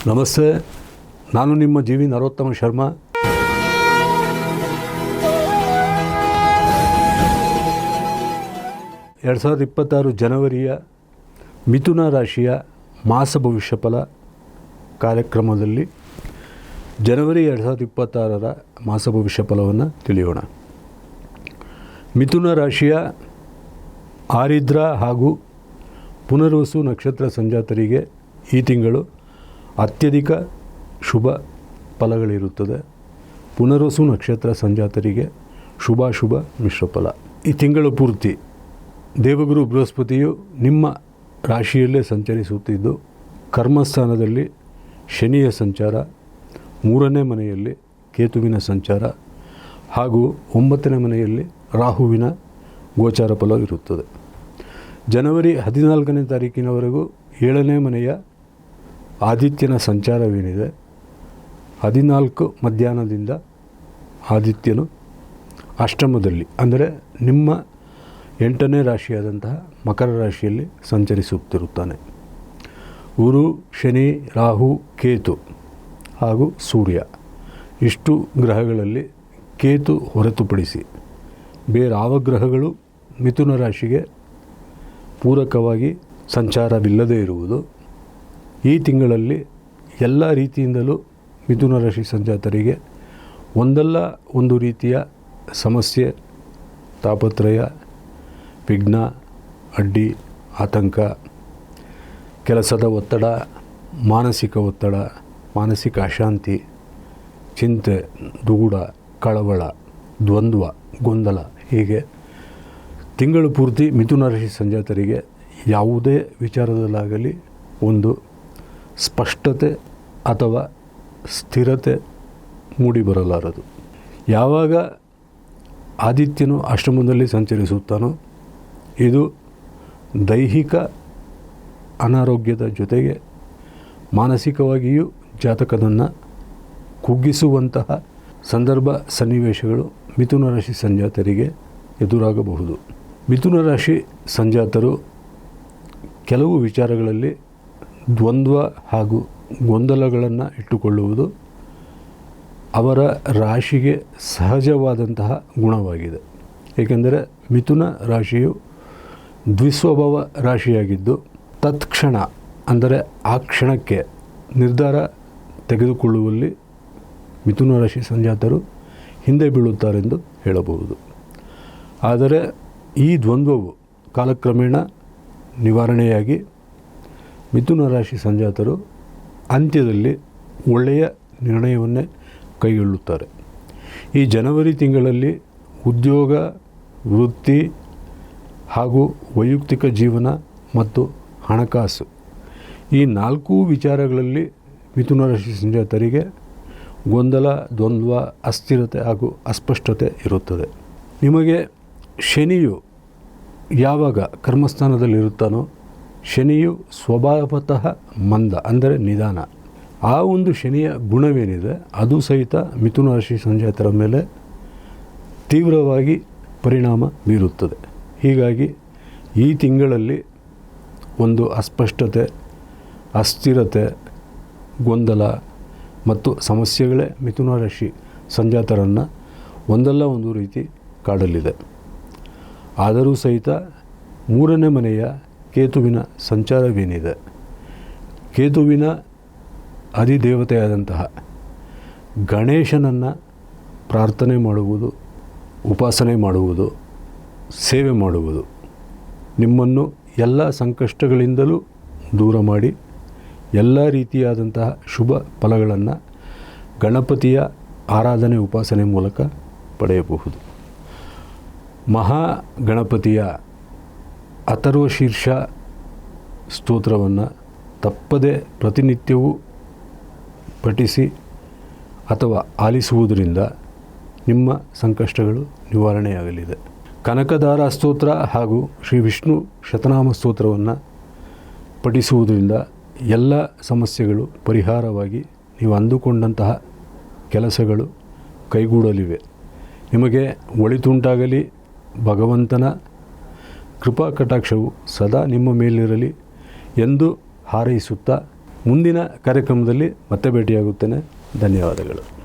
ನಮಸ್ತೆ, ನಾನು ನಿಮ್ಮ ಜಿ.ವಿ. ನರೋತ್ತಮ ಶರ್ಮಾ. ಎರಡು 2026 ಜನವರಿಯ ಮಿಥುನ ರಾಶಿಯ ಮಾಸ ಭವಿಷ್ಯಫಲ ಕಾರ್ಯಕ್ರಮದಲ್ಲಿ ಜನವರಿ 2026ರ ಮಾಸ ಭವಿಷ್ಯಫಲವನ್ನು ತಿಳಿಯೋಣ. ಮಿಥುನ ರಾಶಿಯ ಆರಿದ್ರ ಹಾಗೂ ಪುನರ್ವಸು ನಕ್ಷತ್ರ ಸಂಜಾತರಿಗೆ ಈ ತಿಂಗಳು ಅತ್ಯಧಿಕ ಶುಭ ಫಲಗಳಿರುತ್ತದೆ. ಪುನರ್ವಸು ನಕ್ಷತ್ರ ಸಂಜಾತರಿಗೆ ಶುಭಾಶುಭ ಮಿಶ್ರ ಫಲ. ಈ ತಿಂಗಳು ಪೂರ್ತಿ ದೇವಗುರು ಬೃಹಸ್ಪತಿಯು ನಿಮ್ಮ ರಾಶಿಯಲ್ಲೇ ಸಂಚರಿಸುತ್ತಿದ್ದು, ಕರ್ಮಸ್ಥಾನದಲ್ಲಿ ಶನಿಯ ಸಂಚಾರ, 3ನೇ ಮನೆಯಲ್ಲಿ ಕೇತುವಿನ ಸಂಚಾರ ಹಾಗೂ 9ನೇ ಮನೆಯಲ್ಲಿ ರಾಹುವಿನ ಗೋಚಾರ ಫಲವಿರುತ್ತದೆ. ಜನವರಿ 14ನೇ ತಾರೀಕಿನವರೆಗೂ 7ನೇ ಮನೆಯ ಆದಿತ್ಯನ ಸಂಚಾರವೇನಿದೆ, 14 ಮಧ್ಯಾಹ್ನದಿಂದ ಆದಿತ್ಯನು ಅಷ್ಟಮದಲ್ಲಿ ಅಂದರೆ ನಿಮ್ಮ 8ನೇ ರಾಶಿಯಾದಂತಹ ಮಕರ ರಾಶಿಯಲ್ಲಿ ಸಂಚರಿಸುತ್ತಿರುತ್ತಾನೆ. ಗುರು, ಶನಿ, ರಾಹು, ಕೇತು ಹಾಗೂ ಸೂರ್ಯ ಇಷ್ಟು ಗ್ರಹಗಳಲ್ಲಿ ಕೇತು ಹೊರತುಪಡಿಸಿ ಬೇರಾವ ಗ್ರಹಗಳು ಮಿಥುನ ರಾಶಿಗೆ ಪೂರಕವಾಗಿ ಸಂಚಾರವಿಲ್ಲದೇ ಇರುವುದು ಈ ತಿಂಗಳಲ್ಲಿ ಎಲ್ಲ ರೀತಿಯಿಂದಲೂ ಮಿಥುನ ರಾಶಿ ಸಂಜಾತರಿಗೆ ಒಂದಲ್ಲ ಒಂದು ರೀತಿಯ ಸಮಸ್ಯೆ, ತಾಪತ್ರಯ, ವಿಘ್ನ, ಅಡ್ಡಿ, ಆತಂಕ, ಕೆಲಸದ ಒತ್ತಡ, ಮಾನಸಿಕ ಒತ್ತಡ, ಮಾನಸಿಕ ಅಶಾಂತಿ, ಚಿಂತೆ, ದುಗುಡ, ಕಳವಳ, ದ್ವಂದ್ವ, ಗೊಂದಲ ಹೀಗೆ ತಿಂಗಳು ಪೂರ್ತಿ ಮಿಥುನ ರಾಶಿ ಸಂಜಾತರಿಗೆ ಯಾವುದೇ ವಿಚಾರದಲ್ಲಾಗಲಿ ಒಂದು ಸ್ಪಷ್ಟತೆ ಅಥವಾ ಸ್ಥಿರತೆ ಮೂಡಿಬರಲಾರದು. ಯಾವಾಗ ಆದಿತ್ಯನು ಅಷ್ಟಮದಲ್ಲಿ ಸಂಚರಿಸುತ್ತಾನೋ ಇದು ದೈಹಿಕ ಅನಾರೋಗ್ಯದ ಜೊತೆಗೆ ಮಾನಸಿಕವಾಗಿಯೂ ಜಾತಕದನ್ನು ಕುಗ್ಗಿಸುವಂತಹ ಸಂದರ್ಭ ಸನ್ನಿವೇಶಗಳು ಮಿಥುನ ರಾಶಿ ಸಂಜಾತರಿಗೆ ಎದುರಾಗಬಹುದು. ಮಿಥುನ ರಾಶಿ ಸಂಜಾತರು ಕೆಲವು ವಿಚಾರಗಳಲ್ಲಿ ದ್ವಂದ್ವ ಹಾಗೂ ಗೊಂದಲಗಳನ್ನು ಇಟ್ಟುಕೊಳ್ಳುವುದು ಅವರ ರಾಶಿಗೆ ಸಹಜವಾದಂತಹ ಗುಣವಾಗಿದೆ. ಏಕೆಂದರೆ ಮಿಥುನ ರಾಶಿಯು ದ್ವಿಸ್ವಭಾವ ರಾಶಿಯಾಗಿದ್ದು, ತತ್ಕ್ಷಣ ಅಂದರೆ ಆ ಕ್ಷಣಕ್ಕೆ ನಿರ್ಧಾರ ತೆಗೆದುಕೊಳ್ಳುವಲ್ಲಿ ಮಿಥುನ ರಾಶಿ ಸಂಜಾತರು ಹಿಂದೆ ಬೀಳುತ್ತಾರೆಂದು ಹೇಳಬಹುದು. ಆದರೆ ಈ ದ್ವಂದ್ವವು ಕಾಲಕ್ರಮೇಣ ನಿವಾರಣೆಯಾಗಿ ಮಿಥುನ ರಾಶಿ ಸಂಜಾತರು ಅಂತ್ಯದಲ್ಲಿ ಒಳ್ಳೆಯ ನಿರ್ಣಯವನ್ನೇ ಕೈಗೊಳ್ಳುತ್ತಾರೆ. ಈ ಜನವರಿ ತಿಂಗಳಲ್ಲಿ ಉದ್ಯೋಗ, ವೃತ್ತಿ ಹಾಗೂ ವೈಯಕ್ತಿಕ ಜೀವನ ಮತ್ತು ಹಣಕಾಸು ಈ 4 ವಿಚಾರಗಳಲ್ಲಿ ಮಿಥುನ ರಾಶಿ ಸಂಜಾತರಿಗೆ ಗೊಂದಲ, ದ್ವಂದ್ವ, ಅಸ್ಥಿರತೆ ಹಾಗೂ ಅಸ್ಪಷ್ಟತೆ ಇರುತ್ತದೆ. ನಿಮಗೆ ಶನಿಯು ಯಾವಾಗ ಕರ್ಮಸ್ಥಾನದಲ್ಲಿರುತ್ತಾನೋ ಶನಿಯು ಸ್ವಭಾವತಃ ಮಂದ ಅಂದರೆ ನಿಧಾನ. ಆ ಒಂದು ಶನಿಯ ಗುಣವೇನಿದೆ ಅದು ಸಹಿತ ಮಿಥುನ ರಾಶಿ ಸಂಜಾತರ ಮೇಲೆ ತೀವ್ರವಾಗಿ ಪರಿಣಾಮ ಬೀರುತ್ತದೆ. ಹೀಗಾಗಿ ಈ ತಿಂಗಳಲ್ಲಿ ಒಂದು ಅಸ್ಪಷ್ಟತೆ, ಅಸ್ಥಿರತೆ, ಗೊಂದಲ ಮತ್ತು ಸಮಸ್ಯೆಗಳೇ ಮಿಥುನ ರಾಶಿ ಸಂಜಾತರನ್ನು ಒಂದಲ್ಲ ಒಂದು ರೀತಿ ಕಾಡಲಿದೆ. ಆದರೂ ಸಹಿತ 3ನೇ ಮನೆಯ ಕೇತುವಿನ ಸಂಚಾರವೇನಿದೆ, ಕೇತುವಿನ ಅಧಿದೇವತೆಯಾದಂತಹ ಗಣೇಶನನ್ನು ಪ್ರಾರ್ಥನೆ ಮಾಡುವುದು, ಉಪಾಸನೆ ಮಾಡುವುದು, ಸೇವೆ ಮಾಡುವುದು ನಿಮ್ಮನ್ನು ಎಲ್ಲ ಸಂಕಷ್ಟಗಳಿಂದಲೂ ದೂರ ಮಾಡಿ ಎಲ್ಲ ರೀತಿಯಾದಂತಹ ಶುಭ ಫಲಗಳನ್ನು ಗಣಪತಿಯ ಆರಾಧನೆ, ಉಪಾಸನೆ ಮೂಲಕ ಪಡೆಯಬಹುದು. ಮಹಾಗಣಪತಿಯ ಅಥರ್ವಶೀರ್ಷ ಸ್ತೋತ್ರವನ್ನು ತಪ್ಪದೆ ಪ್ರತಿನಿತ್ಯವೂ ಪಠಿಸಿ ಅಥವಾ ಆಲಿಸುವುದರಿಂದ ನಿಮ್ಮ ಸಂಕಷ್ಟಗಳು ನಿವಾರಣೆಯಾಗಲಿದೆ. ಕನಕದಾರ ಸ್ತೋತ್ರ ಹಾಗೂ ಶ್ರೀ ವಿಷ್ಣು ಶತನಾಮ ಸ್ತೋತ್ರವನ್ನು ಪಠಿಸುವುದರಿಂದ ಎಲ್ಲ ಸಮಸ್ಯೆಗಳು ಪರಿಹಾರವಾಗಿ ನೀವು ಅಂದುಕೊಂಡಂತಹ ಕೆಲಸಗಳು ಕೈಗೂಡಲಿವೆ. ನಿಮಗೆ ಒಳಿತುಂಟಾಗಲಿ. ಭಗವಂತನ ಕೃಪಾ ಕಟಾಕ್ಷವು ಸದಾ ನಿಮ್ಮ ಮೇಲಿರಲಿ ಎಂದು ಹಾರೈಸುತ್ತಾ ಮುಂದಿನ ಕಾರ್ಯಕ್ರಮದಲ್ಲಿ ಮತ್ತೆ ಭೇಟಿಯಾಗುತ್ತೇನೆ. ಧನ್ಯವಾದಗಳು.